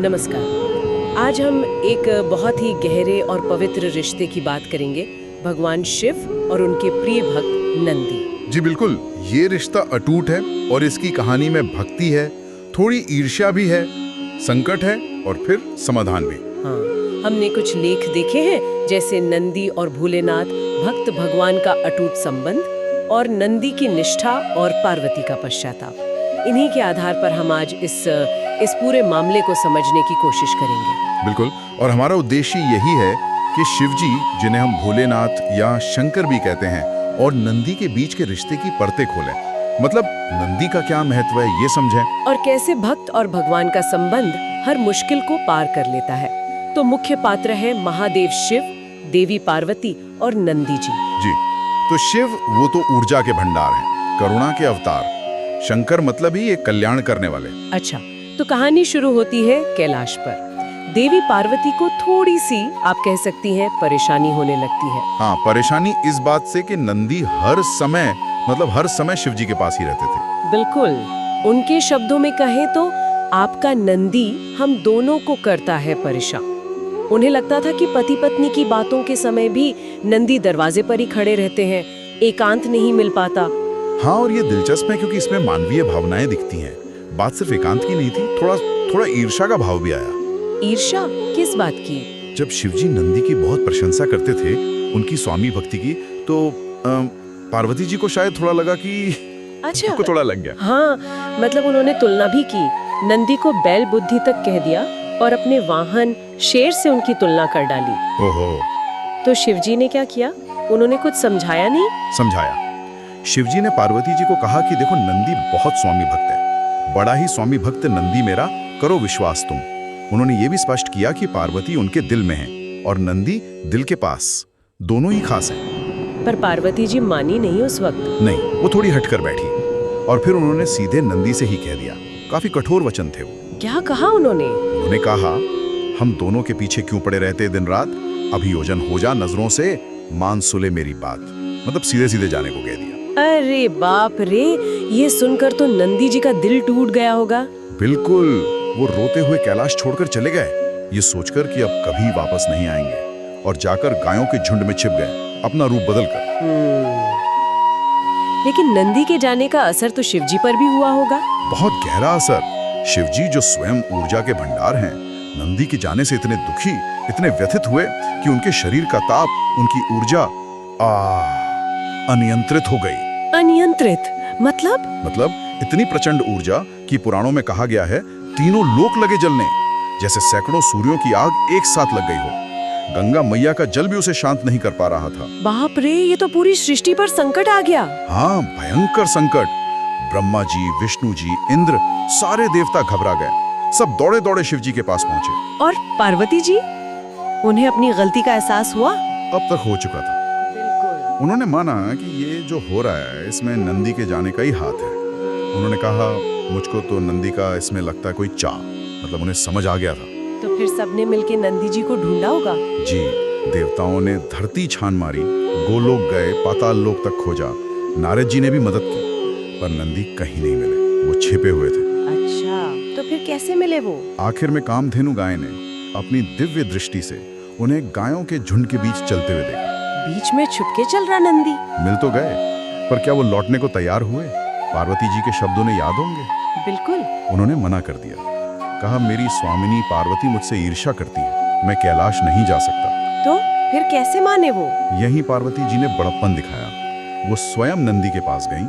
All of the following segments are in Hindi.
नमस्कार। आज हम एक बहुत ही गहरे और पवित्र रिश्ते की बात करेंगे, भगवान शिव और उनके प्रिय भक्त नंदी। जी बिल्कुल, ये रिश्ता अटूट है और इसकी कहानी में भक्ति है, थोड़ी ईर्ष्या भी है, संकट है और फिर समाधान भी। हाँ, हमने कुछ लेख देखे हैं, जैसे नंदी और भोलेनाथ, भक्त भगवान का अटूट संबंध और नंदी की निष्ठा और पार्वती का पश्चाताप। इन्हीं के आधार पर हम आज इस पूरे मामले को समझने की कोशिश करेंगे। बिल्कुल, और हमारा उद्देश्य यही है कि शिवजी, जिन्हें हम भोलेनाथ या शंकर भी कहते हैं, और नंदी के बीच के रिश्ते की परतें खोलें। मतलब नंदी का क्या महत्व है ये समझें, और कैसे भक्त और भगवान का संबंध हर मुश्किल को पार कर लेता है। तो मुख्य पात्र है महादेव शिव, देवी पार्वती और नंदी जी। जी, तो शिव वो तो ऊर्जा के भंडार हैं, करुणा के अवतार। शंकर मतलब ही एक कल्याण करने वाले। अच्छा, तो कहानी शुरू होती है कैलाश पर। देवी पार्वती को थोड़ी सी, आप कह सकती हैं, परेशानी होने लगती है। हाँ, परेशानी इस बात से कि नंदी हर समय शिवजी के पास ही रहते थे। बिल्कुल, उनके शब्दों में कहें तो आपका नंदी हम दोनों को करता है परेशान। उन्हें लगता था कि पति पत्नी की बातों के समय भी नंदी दरवाजे पर ही खड़े रहते हैं, एकांत नहीं मिल पाता। हाँ, और ये दिलचस्प है क्योंकि इसमें मानवीय भावनाएं दिखती हैं। बात सिर्फ एकांत की नहीं थी, थोड़ा ईर्ष्या का भाव भी आया। ईर्ष्या किस बात की? जब शिवजी नंदी की बहुत प्रशंसा करते थे, उनकी स्वामी भक्ति की, तो पार्वती जी को शायद थोड़ा लगा कि अच्छा, को थोड़ा लग गया। हाँ, मतलब उन्होंने तुलना भी की, नंदी को बैल बुद्धि तक कह दिया और अपने वाहन शेर से उनकी तुलना कर डाली। ओहो। तो शिवजी ने क्या किया? उन्होंने कुछ समझाया नहीं? समझाया। शिवजी ने पार्वती जी को कहा कि देखो, नंदी बहुत स्वामी भक्त है, बड़ा ही स्वामी भक्त नंदी मेरा, करो विश्वास तुम। उन्होंने ये भी स्पष्ट किया कि पार्वती उनके दिल में है और नंदी दिल के पास, दोनों ही खास हैं। पर पार्वती जी मानी नहीं उस वक्त। नहीं, वो थोड़ी हटकर बैठी और फिर उन्होंने सीधे नंदी से ही कह दिया। काफी कठोर वचन थे वो। क्या कहा उन्होंने? उन्होंने कहा, हम दोनों के पीछे क्यों पड़े रहते दिन रात, अभियोजन हो जा नजरों से, मान सुले मेरी बात। मतलब सीधे सीधे जाने को कह दिया। अरे बाप रे, ये सुनकर तो नंदी जी का दिल टूट गया होगा। बिल्कुल, वो रोते हुए कैलाश छोड़कर चले गए, ये सोचकर कि अब कभी वापस नहीं आएंगे, और जाकर गायों के झुंड में छिप गए, अपना रूप बदलकर। लेकिन नंदी के जाने का असर तो शिवजी पर भी हुआ होगा। बहुत गहरा असर। शिवजी जो स्वयं ऊर्जा के भंडार हैं, नंदी के जाने से इतने दुखी, इतने व्यथित हुए कि उनके शरीर का ताप, उनकी ऊर्जा अनियंत्रित हो गई। अनियंत्रित मतलब इतनी प्रचंड ऊर्जा कि पुराणों में कहा गया है, तीनों लोक लगे जलने, जैसे सैकड़ों सूर्यों की आग एक साथ लग गई हो। गंगा मैया का जल भी उसे शांत नहीं कर पा रहा था। बाप रे, ये तो पूरी सृष्टि पर संकट आ गया। हाँ, भयंकर संकट। ब्रह्मा जी, विष्णु जी, इंद्र, सारे देवता घबरा गए। सब दौड़े दौड़े शिवजी के पास पहुंचे। और पार्वती जी, उन्हें अपनी गलती का एहसास हुआ? अब तक हो चुका था। उन्होंने माना कि ये जो हो रहा है इसमें नंदी के जाने का ही हाथ है। उन्होंने कहा, मुझको तो नंदी का इसमें लगता है कोई चाह। मतलब उन्हें समझ आ गया था। तो फिर सबने मिलके नंदी जी को ढूंढा होगा। जी, देवताओं ने धरती छान मारी, गोलोक गए, पाताल लोक तक खोजा, नारद जी ने भी मदद की, पर नंदी कहीं नहीं मिले, वो छिपे हुए थे। अच्छा, तो फिर कैसे मिले वो? आखिर में कामधेनु गाय ने अपनी दिव्य दृष्टि से उन्हें गायों के झुंड के बीच चलते हुए देखा। बीच में छुपके चल रहा नंदी। मिल तो गए, पर क्या वो लौटने को तैयार हुए? पार्वती जी के शब्दों ने याद होंगे। बिल्कुल। उन्होंने मना कर दिया, कहा, मेरी स्वामिनी पार्वती मुझसे ईर्ष्या करती है, मैं कैलाश नहीं जा सकता। तो फिर कैसे माने वो? यहीं पार्वती जी ने बड़प्पन दिखाया। वो स्वयं नंदी के पास गईं,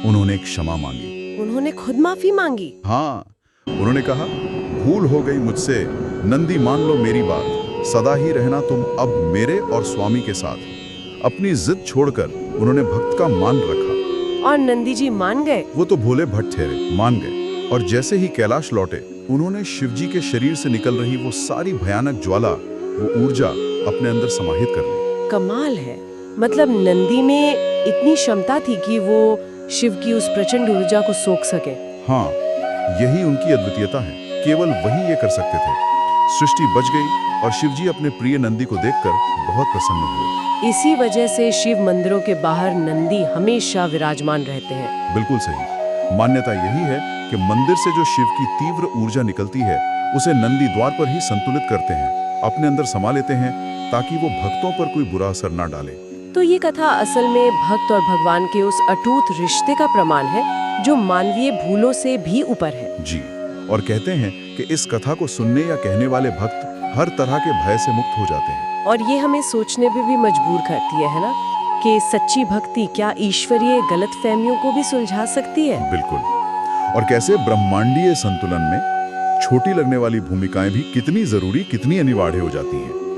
उन्होंने क्षमा मांगी। उन्होंने खुद माफी मांगी? हाँ, उन्होंने कहा, भूल हो गई मुझसे, नंदी मान लो मेरी बात, सदा ही रहना तुम अब मेरे और स्वामी के साथ। अपनी जिद छोड़कर उन्होंने भक्त का मान रखा। और नंदी जी मान गए? वो तो भोले भट्ट ठहरे, मान गए। और जैसे ही कैलाश लौटे, उन्होंने शिवजी के शरीर से निकल रही वो सारी भयानक ज्वाला, वो ऊर्जा अपने अंदर समाहित कर ली। कमाल है। मतलब नंदी में इतनी क्षमता थी कि वो शिव की उस प्रचंड ऊर्जा को सोख सके। हाँ, यही उनकी अद्वितीयता है, केवल वही ये कर सकते थे। सृष्टि बच गई और शिवजी अपने प्रिय नंदी को देखकर बहुत प्रसन्न हुए। इसी वजह से शिव मंदिरों के बाहर नंदी हमेशा विराजमान रहते हैं। बिल्कुल सही। मान्यता यही है कि मंदिर से जो शिव की तीव्र ऊर्जा निकलती है उसे नंदी द्वार पर ही संतुलित करते हैं, अपने अंदर समा लेते हैं ताकि वो भक्तों पर कोई बुरा असर ना डाले। तो ये कथा असल में भक्त और भगवान के उस अटूट रिश्ते का प्रमाण है जो मानवीय भूलों से भी ऊपर है। जी, और कहते हैं कि इस कथा को सुनने या कहने वाले भक्त हर तरह के भय से मुक्त हो जाते हैं। और ये हमें सोचने पे भी मजबूर करती है ना, कि सच्ची भक्ति क्या ईश्वरीय गलतफहमियों को भी सुलझा सकती है। बिल्कुल। और कैसे ब्रह्मांडीय संतुलन में छोटी लगने वाली भूमिकाएं भी कितनी जरूरी, कितनी अनिवार्य हो जाती हैं।